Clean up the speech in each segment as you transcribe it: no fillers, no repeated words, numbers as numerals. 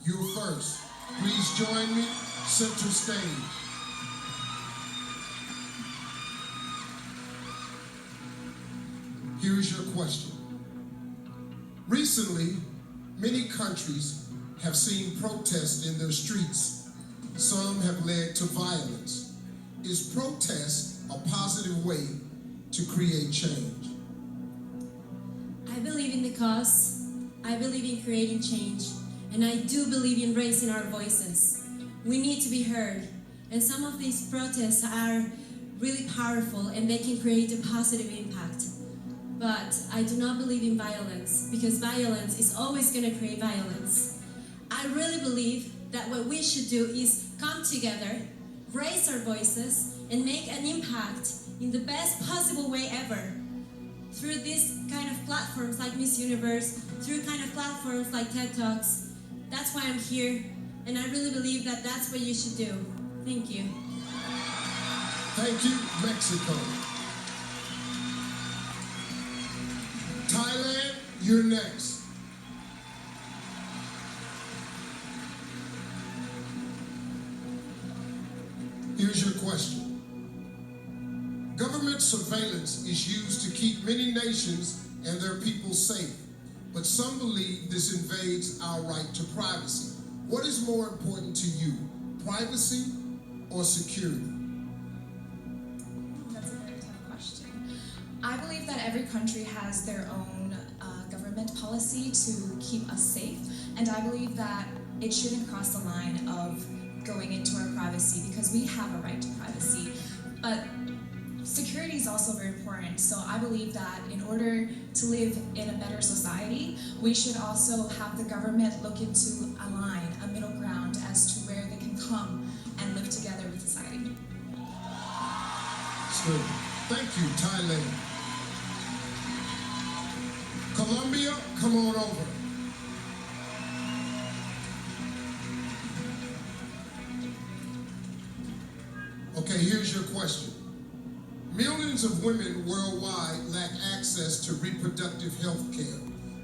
You're first. Please join me, center stage. Here's your question. Recently, many countries have seen protests in their streets. Some have led to violence. Is protest a positive way to create change? I believe in the cause, I believe in creating change, and I do believe in raising our voices. We need to be heard, and some of these protests are really powerful and they can create a positive impact. But I do not believe in violence, because violence is always going to create violence. I really believe that what we should do is come together, raise our voices, and make an impact in the best possible way ever. Through these kind of platforms like Miss Universe, through kind of platforms like TED Talks. That's why I'm here, and I really believe that that's what you should do. Thank you. Thank you, Mexico. Thailand, you're next. Here's your question. Government surveillance is used to keep many nations and their people safe, but some believe this invades our right to privacy. What is more important to you, privacy or security? That's a very tough question. I believe that every country has their own government policy to keep us safe, and I believe that it shouldn't cross the line of going into our privacy, because we have a right to privacy. But security is also very important, so I believe that in order to live in a better society, we should also have the government look into a line, a middle ground, as to where they can come and live together with society. That's good. Thank you, Thailand. Colombia, come on over. Okay, here's your question. Millions of women worldwide lack access to reproductive health care.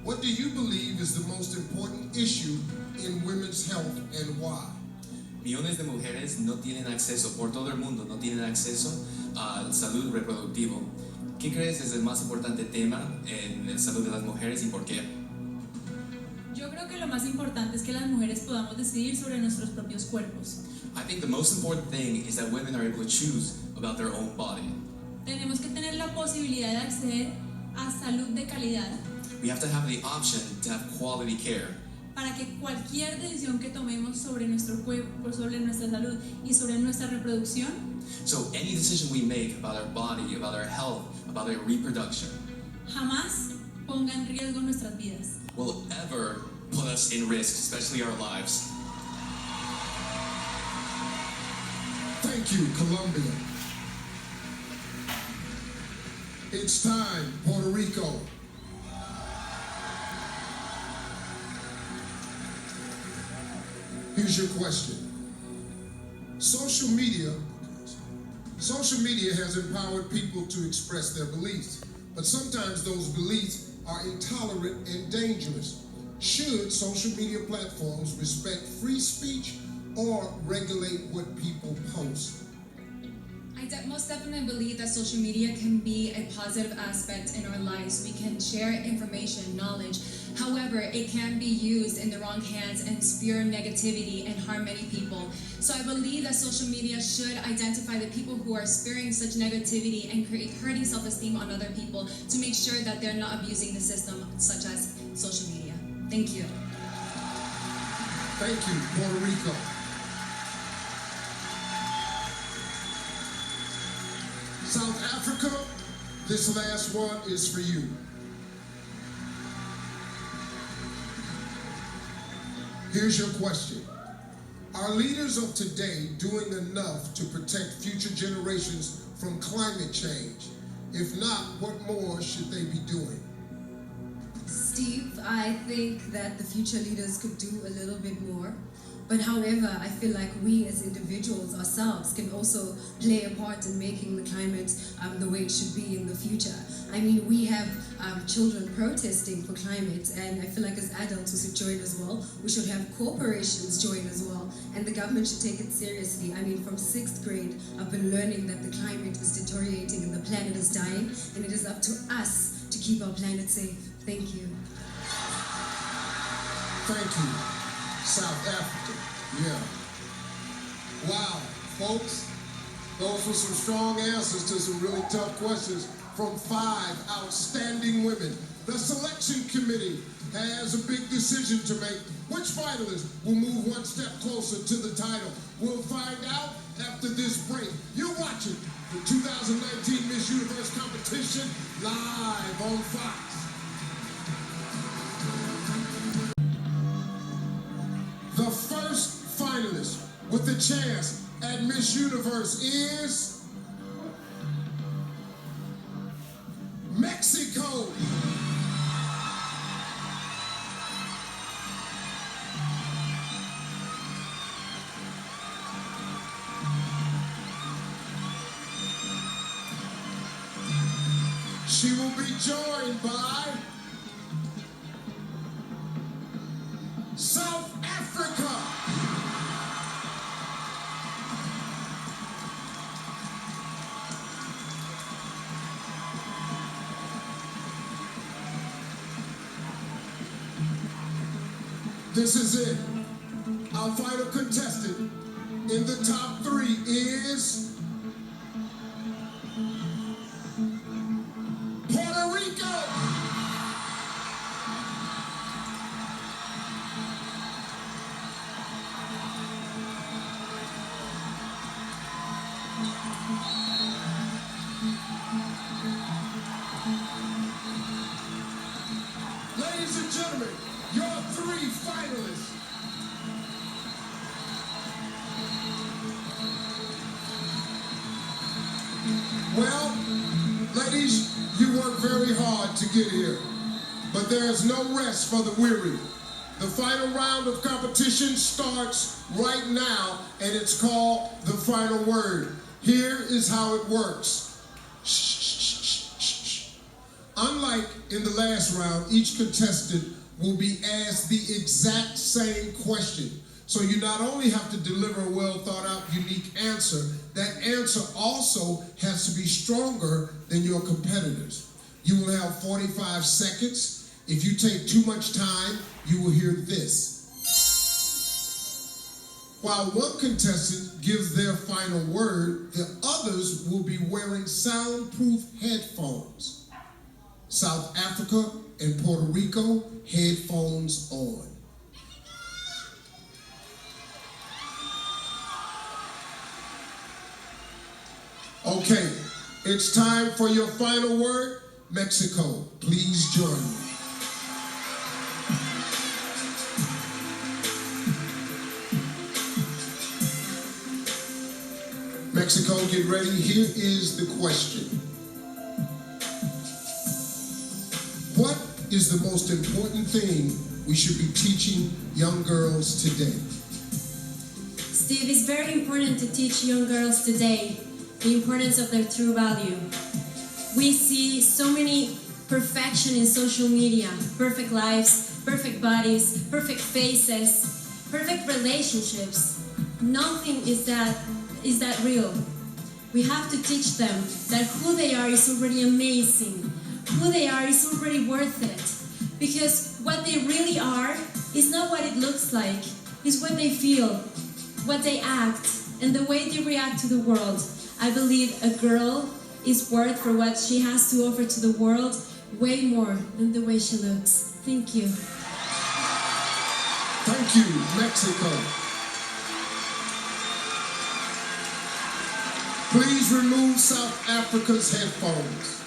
What do you believe is the most important issue in women's health and why? Millones de mujeres no tienen acceso, por todo el mundo, no tienen acceso a salud reproductivo. ¿Qué crees es el más importante tema en la salud de las mujeres y por qué? Yo creo que lo más importante es que las mujeres podamos decidir sobre nuestros propios cuerpos. I think the most important thing is that women are able to choose about their own body. Tenemos que tener la posibilidad de acceder a salud de calidad We have to have the option to have quality care, para que cualquier decisión que tomemos sobre nuestro cuerpo, sobre nuestra salud y sobre nuestra reproducción so any decision we make about our body, about our health, about our reproduction jamás ponga en riesgo nuestras vidas. will ever put us in risk, especially our lives. Thank you, Colombia. It's time, Puerto Rico. Here's your question. Social media has empowered people to express their beliefs, but sometimes those beliefs are intolerant and dangerous. Should social media platforms respect free speech or regulate what people post? I most definitely believe that social media can be a positive aspect in our lives. We can share information, knowledge. However, it can be used in the wrong hands and spew negativity and harm many people. So I believe that social media should identify the people who are spewing such negativity and hurting self-esteem on other people to make sure that they're not abusing the system, such as social media. Thank you. Thank you, Puerto Rico. South Africa, this last one is for you. Here's your question. Are leaders of today doing enough to protect future generations from climate change? If not, what more should they be doing? Steve. I think that the future leaders could do a little bit more. But however, I feel like we as individuals ourselves can also play a part in making the climate the way it should be in the future. I mean, we have children protesting for climate, and I feel like as adults we should join as well. We should have corporations join as well, and the government should take it seriously. I mean, from 6th grade, I've been learning that the climate is deteriorating and the planet is dying, and it is up to us to keep our planet safe. Thank you. Thank you, South Africa. Yeah. Wow, folks, those were some strong answers to some really tough questions from 5 outstanding women. The selection committee has a big decision to make. Which finalist will move one step closer to the title? We'll find out after this break. You're watching the 2019 Miss Universe competition live on Fox. The first finalist with the chance at Miss Universe is Mexico. She will be joined by South Africa. This is it. Our final contestant in the top 3 is Puerto Rico. Ladies and gentlemen, your 3 finalists. Well, ladies, you worked very hard to get here, but there is no rest for the weary. The final round of competition starts right now, and it's called the final word. Here is how it works. Unlike in the last round, each contestant will be asked the exact same question. So you not only have to deliver a well thought out, unique answer, that answer also has to be stronger than your competitors. You will have 45 seconds. If you take too much time, you will hear this. While one contestant gives their final word, the others will be wearing soundproof headphones. South Africa and Puerto Rico, headphones on. Okay, it's time for your final word. Mexico, please join me. Mexico, get ready. Here is the question. What is the most important thing we should be teaching young girls today? Steve, it's very important to teach young girls today the importance of their true value. We see so many perfection in social media, perfect lives, perfect bodies, perfect faces, perfect relationships. Nothing is that real. We have to teach them that who they are is already amazing. Who they are is already worth it. Because what they really are is not what it looks like. It's what they feel, what they act, and the way they react to the world. I believe a girl is worth for what she has to offer to the world way more than the way she looks. Thank you. Thank you, Mexico. Please remove South Africa's headphones.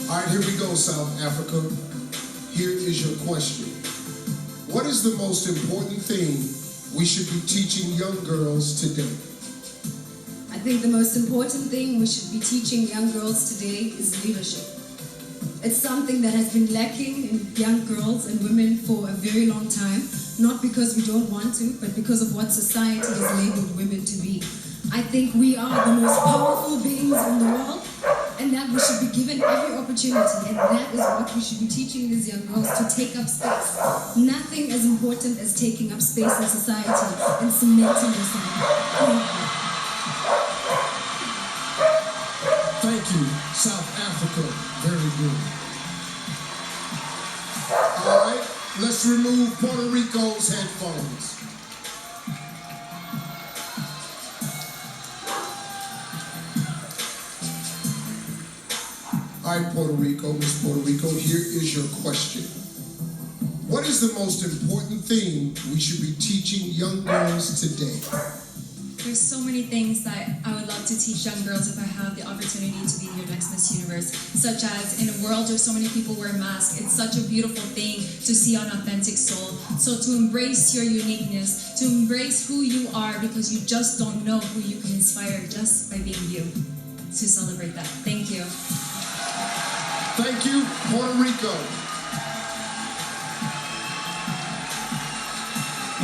All right, here we go, South Africa. Here is your question. What is the most important thing we should be teaching young girls today? I think the most important thing we should be teaching young girls today is leadership. It's something that has been lacking in young girls and women for a very long time, not because we don't want to, but because of what society has labeled women to be. I think we are the most powerful beings in the world, and that we should be given every opportunity, and that is what we should be teaching these young girls, to take up space. Nothing as important as taking up space in society and cementing yourself. Thank you, South Africa. Very good. All right, let's remove Puerto Rico's headphones. All right, Puerto Rico, Miss Puerto Rico, here is your question. What is the most important thing we should be teaching young girls today? There's so many things that I would love to teach young girls if I have the opportunity to be your next Miss Universe, such as in a world where so many people wear masks, it's such a beautiful thing to see an authentic soul. So to embrace your uniqueness, to embrace who you are, because you just don't know who you can inspire just by being you. To celebrate that. Thank you. Thank you, Puerto Rico.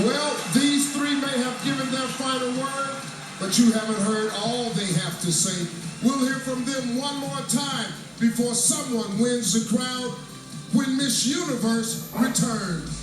Well, these three may have given their final word, but you haven't heard all they have to say. We'll hear from them one more time before someone wins the crowd when Miss Universe returns.